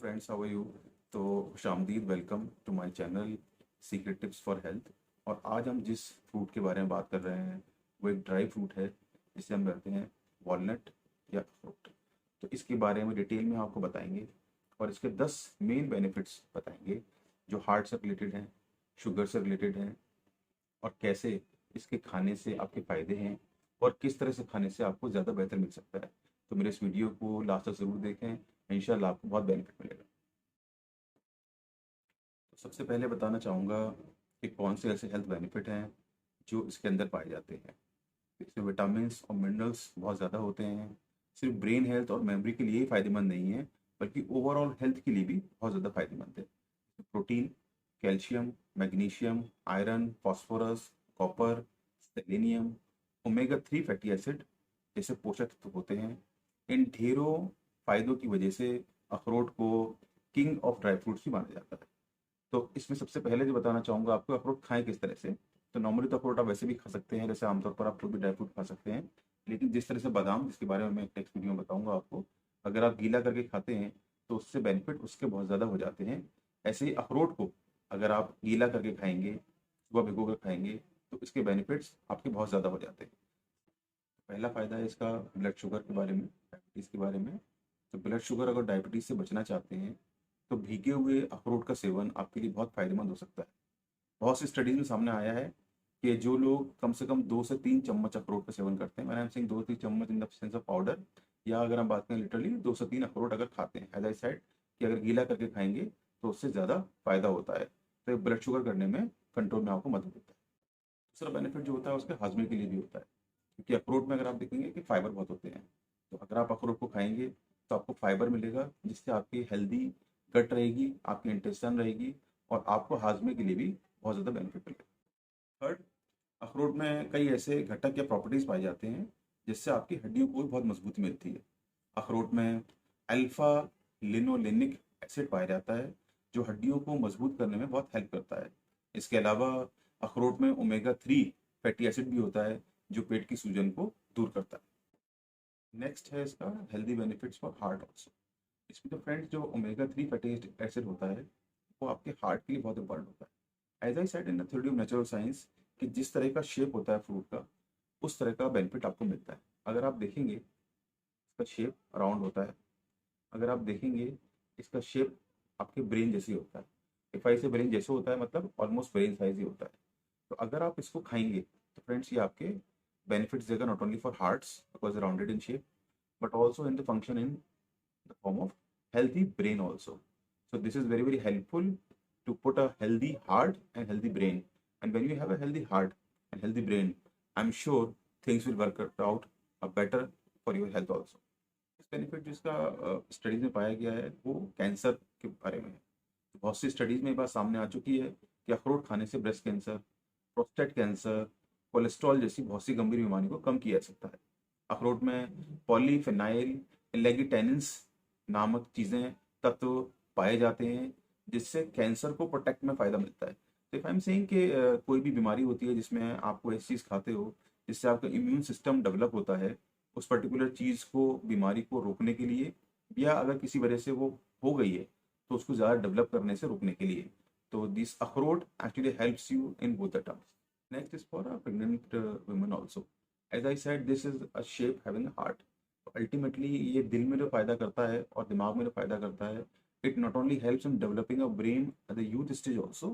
Friends, how are you. तो खुशामदीद, welcome to my channel secret tips for health. और आज हम जिस फ्रूट के बारे में बात कर रहे हैं वो एक ड्राई फ्रूट है जिसे हम कहते हैं वॉलनट या अखरोट। तो इसके बारे में डिटेल में आपको बताएंगे और इसके 10 मेन बेनिफिट्स बताएंगे जो हार्ट से रिलेटेड हैं, शुगर से रिलेटेड हैं, और कैसे इसके खाने से आपके फ़ायदे हैं और किस तरह से खाने से आपको ज़्यादा बेहतर मिल सकता है। तो मेरे इस वीडियो को लास्ट तक ज़रूर देखें, इंशाल्लाह आपको बहुत बेनिफिट मिलेगा। तो सबसे पहले बताना चाहूँगा कि कौन से ऐसे हेल्थ बेनिफिट हैं जो इसके अंदर पाए जाते हैं। इसमें विटामिन्स और मिनरल्स बहुत ज़्यादा होते हैं। सिर्फ ब्रेन हेल्थ और मेमोरी के लिए ही फ़ायदेमंद नहीं है, बल्कि ओवरऑल हेल्थ के लिए भी बहुत ज़्यादा फ़ायदेमंद है। Protein, calcium, magnesium, iron, phosphorus, copper, selenium, omega 3 fatty acid जैसे पोषक तत्व होते हैं। इन ढेरों फायदों की वजह से अखरोट को किंग ऑफ ड्राई फ्रूट्स भी माना जाता है। तो इसमें सबसे पहले जो बताना चाहूँगा आपको, अखरोट खाएं किस तरह से। तो नॉर्मली तो अखरोट आप वैसे भी खा सकते हैं, जैसे आमतौर पर आप कोई भी ड्राई फ्रूट खा सकते हैं। लेकिन जिस तरह से बादाम, जिसके बारे में मैं नेक्स्ट वीडियो में बताऊंगा आपको, अगर आप गीला करके खाते हैं तो उससे बेनिफिट उसके बहुत ज़्यादा हो जाते हैं। ऐसे ही अखरोट को अगर आप गीला करके खाएंगे, सुबह भिगो कर खाएंगे, तो इसके बेनिफिट्स आपके बहुत ज़्यादा हो जाते हैं। पहला फ़ायदा है इसका ब्लड शुगर के बारे में, डायबिटीज़ के बारे में। तो ब्लड शुगर अगर डायबिटीज़ से बचना चाहते हैं तो भीगे हुए अखरोट का सेवन आपके लिए बहुत फ़ायदेमंद हो सकता है। बहुत सी स्टडीज़ में सामने आया है कि जो लोग कम से कम 2 से 3 चम्मच अखरोट का सेवन करते हैं, मैंने आई एम सेइंग 2-3 चम्मच in the sense of powder, या अगर हम बात करें लिटरली 2 से 3 अखरोट अगर खाते हैं, एज़ आई सेड कि अगर गीला करके खाएँगे तो उससे ज़्यादा फ़ायदा होता है। तो ये ब्लड शुगर करने में, कंट्रोल में आपको मदद देता है। दूसरा बेनिफिट जो होता है उसके हाजमे के लिए भी होता है, क्योंकि अखरोट में अगर आप देखेंगे कि फाइबर बहुत होते हैं। तो अगर आप अखरोट को खाएंगे तो आपको फाइबर मिलेगा, जिससे आपकी हेल्दी गट रहेगी, आपकी इंटेस्टाइन रहेगी, और आपको हाजमे के लिए भी बहुत ज़्यादा बेनिफिट मिलेगा। थर्ड, अखरोट में कई ऐसे घटक या प्रॉपर्टीज़ पाए जाते हैं जिससे आपकी हड्डियों को भी बहुत मजबूती मिलती है। अखरोट में अल्फा लिनोलेनिक एसिड पाया जाता है जो हड्डियों को मजबूत करने में बहुत हेल्प करता है। इसके अलावा अखरोट में ओमेगा 3 फैटी एसिड भी होता है जो पेट की सूजन को दूर करता है। नेक्स्ट है इसका healthy benefits for heart also. इसमें तो फ्रेंड्स जो ओमेगा 3 फैटी एसिड होता है वो आपके हार्ट के लिए बहुत इंपॉर्टेंट होता है। As I said in the theory of natural science कि जिस तरह का शेप होता है फ्रूट का, उस तरह का बेनिफिट आपको मिलता है। अगर आप देखेंगे इसका शेप राउंड होता है। अगर आप देखेंगे इसका शेप आपके ब्रेन जैसे ही होता है। इफ आई से ब्रेन जैसे होता है मतलब ऑलमोस्ट ब्रेन साइज ही होता है। तो अगर आप इसको खाएंगे तो फ्रेंड्स ये आपके बेनिफिट्स देगा, not only for hearts because rounded in shape, but also in the function in the form of healthy brain also. So this is very very helpful to put a healthy heart and healthy brain. And when you have a healthy heart and healthy brain, I'm sure things will work out better for your health also. इस benefit जिसका studies में पाया गया है वो cancer के बारे में है। तो बहुत सी स्टडीज में ये बात सामने आ चुकी है कि अखरोट खाने से breast cancer, prostate cancer, cholesterol जैसी बहुत सी गंभीर बीमारी को कम किया जा सकता है। अखरोट में पॉलीफेनाइल लेगिटेनिन्स नामक चीज़ें, तत्व पाए जाते हैं जिससे कैंसर को प्रोटेक्ट में फ़ायदा मिलता है। तो इफ आई एम सेइंग कि कोई भी बीमारी होती है जिसमें आपको ऐसी चीज़ खाते हो जिससे आपका इम्यून सिस्टम डेवलप होता है उस पर्टिकुलर चीज़ को, बीमारी को रोकने के लिए, या अगर किसी वजह से वो हो गई है तो उसको ज़्यादा डेवलप करने से रोकने के लिए। तो दिस अखरोट actually helps you in both the terms. Next is for a pregnant women also. As I said, this is a shape having a heart. Ultimately, ये दिल में जो फायदा करता है और दिमाग में जो फायदा करता है, it not only helps in developing a brain at the youth stage also,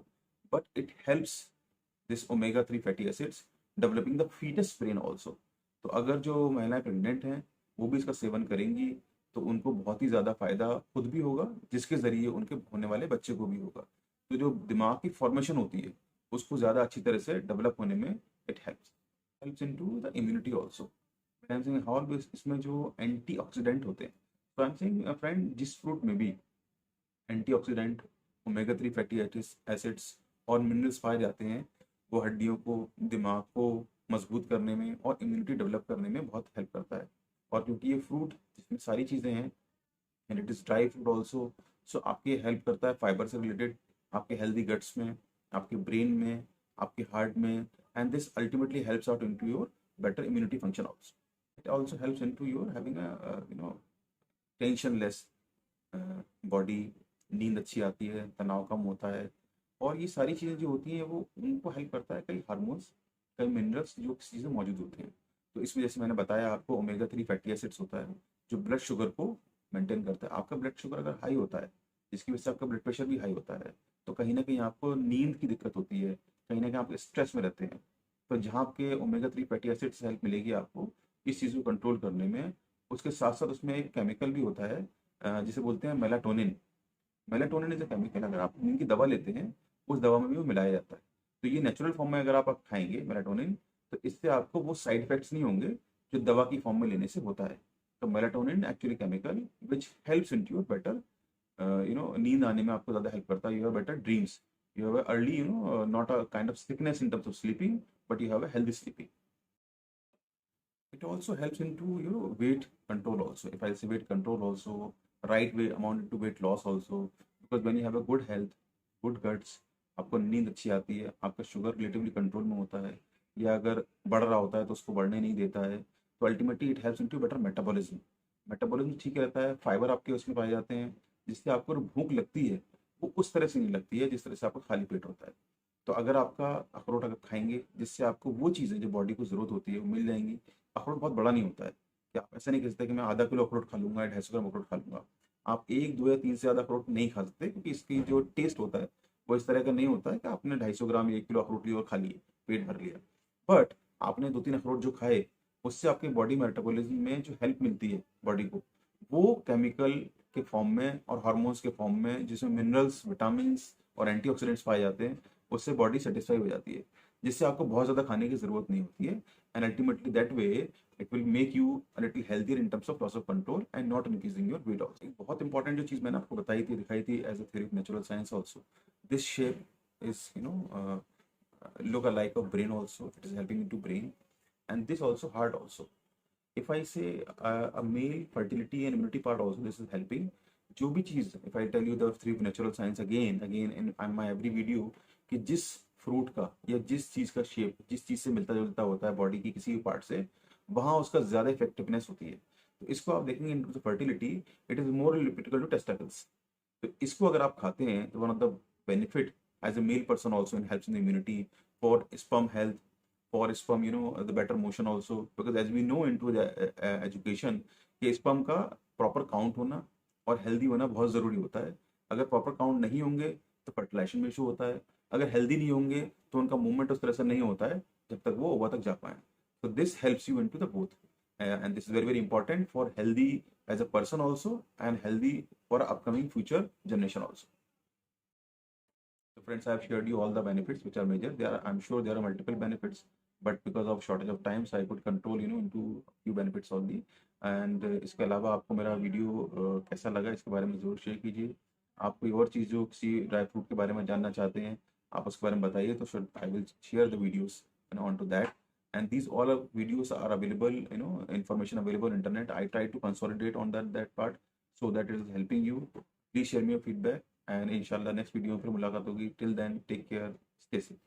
but it helps this omega 3 fatty acids developing the fetus brain also. तो अगर जो महिलाएं प्रेग्नेंट हैं वो भी इसका सेवन करेंगी तो उनको बहुत ही ज़्यादा फायदा खुद भी होगा, जिसके ज़रिए उनके होने वाले बच्चे को भी होगा। तो जो दिमाग की फॉर्मेशन होती है उसको ज़्यादा अच्छी तरह से डेवलप होने में it helps into the immunity also. I am saying how इसमें जो एंटीऑक्सीडेंट होते हैं, तो आई एम सेइंग फ्रेंड जिस फ्रूट में भी एंटीऑक्सीडेंट, ओमेगा 3 फैटी एसिड्स और मिनरल्स पाए जाते हैं वो हड्डियों को, दिमाग को मजबूत करने में और इम्यूनिटी डेवलप करने में बहुत हेल्प करता है। और क्योंकि ये फ्रूट जिसमें सारी चीज़ें हैं and it is dry fruit also, so आपकी हेल्प करता है फाइबर से रिलेटेड, आपके हेल्दी गट्स में, आपके ब्रेन में, आपके हार्ट में। And this ultimately helps out into your better immunity function also. It also helps into your having a tension less body, नींद अच्छी आती है, तनाव कम होता है। और ये सारी चीज़ें जो होती हैं वो उनको हेल्प करता है, कई हार्मोन्स, कई मिनरल्स जो किसी चीज़ में मौजूद होते हैं। तो इसमें जैसे मैंने बताया आपको, ओमेगा 3 फैटी एसिड्स होता है जो ब्लड शुगर को मेंटेन करता है। आपका ब्लड शुगर अगर हाई होता है, जिसकी वजह से आपका ब्लड प्रेशर भी हाई होता है, तो कहीं ना कहीं आपको नींद की दिक्कत होती है, कहीं ना कहीं आप स्ट्रेस में रहते हैं। तो जहाँ आपके ओमेगा 3 फैटी एसिड्स हेल्प मिलेगी आपको इस चीज़ को कंट्रोल करने में। उसके साथ साथ उसमें एक केमिकल भी होता है जिसे बोलते हैं melatonin. Melatonin is a chemical, अगर आप नींद की दवा लेते हैं उस दवा में भी वो मिलाया जाता है। तो ये नेचुरल फॉर्म में अगर आप खाएंगे मेलाटोनिन, तो इससे आपको वो साइड इफेक्ट्स नहीं होंगे जो दवा की फॉर्म में लेने से होता है। तो melatonin actually chemical which helps in your better, नींद आने में आपको ज़्यादा हेल्प करता है। You have better dreams, you have early, not a kind of sickness in terms of sleeping, but you have a healthy sleeping. It also helps into weight control also. If I say weight control also, right way amount to weight loss also, because when you have a good health, good guts, आपको नींद अच्छी आती है, आपका sugar relatively control में होता है, या अगर बढ़ रहा होता है तो उसको बढ़ने नहीं देता है। तो ultimately it helps into better metabolism. Metabolism ठीक रहता है, फाइबर आपके उसमें पाए जाते हैं, जिससे आपको जो भूख लगती है वो उस तरह से नहीं लगती है जिस तरह से आपको खाली पेट होता है। तो अगर आपका अखरोट अगर खाएंगे, जिससे आपको वो चीज़ें जो बॉडी को ज़रूरत होती है वो मिल जाएंगी। अखरोट बहुत बड़ा नहीं होता है कि आप ऐसा नहीं कर सकते कि मैं आधा किलो अखरोट खा लूंगा या 250 ग्राम अखरोट खा लूंगा। आप एक, दो या तीन से ज़्यादा अखरोट नहीं खा सकते, क्योंकि इसकी जो टेस्ट होता है वो इस तरह का नहीं होता है कि आपने 250 ग्राम या 1 किलो अखरोट लिया और खा लिए, पेट भर लिया। बट आपने दो तीन अखरोट जो खाए, उससे आपकी बॉडी मेटाबॉलिज्म में जो हेल्प मिलती है बॉडी को, वो केमिकल के फॉर्म में और हार्मोन्स के फॉर्म में, जिसमें मिनरल्स, विटामिन और एंटीऑक्सीडेंट्स पाए जाते हैं, उससे बॉडी सेटिस्फाई हो जाती है, जिससे आपको बहुत ज़्यादा खाने की ज़रूरत नहीं होती है। And ultimately that way it will make you a little healthier in terms of loss of control and not increasing your weight loss. एक बहुत इंपॉर्टेंट जो चीज़ मैंने आपको बताई थी, दिखाई थी as a theory of natural science also, this shape is look alike of brain also. It is helping into brain, and this also heart also. If I say a male fertility and immunity part also, this is helping. जो भी चीज़, if I tell you the three natural science again in my every video, कि जिस fruit का या जिस चीज़ का shape जिस चीज़ से मिलता जुलता होता है बॉडी की किसी भी पार्ट से, वहाँ उसका ज़्यादा इफेक्टिवनेस होती है। तो इसको आप देखेंगे in fertility, it is more related to testicles. तो इसको अगर आप खाते हैं तो one of the benefit as a male person also in helps in immunity, for sperm health, for sperm, the better motion also, because as we know into the education कि sperm का proper count होना और healthy होना बहुत ज़रूरी होता है। अगर प्रॉपर काउंट नहीं होंगे तो फर्टिलाइजेशन में इशू होता है, अगर हेल्दी नहीं होंगे तो उनका मूवमेंट उस तरह से नहीं होता है जब तक वो ओवर तक जा पाए। तो this helps you into the both, and this is very very important for healthy as a person also and healthy for upcoming future generation also. So friends, I have shared you all the benefits which are major. I'm sure there are multiple benefits, but because of shortage of time, so I could control, into few benefits only. And इसके अलावा आपको मेरा video कैसा लगा, इसके बारे में ज़रूर शेयर कीजिए। आप कोई और चीज़ जो किसी ड्राई फ्रूट के बारे में जानना चाहते हैं, आप उसके बारे में बताइए, तो should I will share the videos on to that. And these all videos are available, information available on internet. I try to consolidate on that part so that it is helping you. Please share me your feedback, and इंशाल्लाह next video में फिर मुलाकात होगी. Till then take care, stay safe.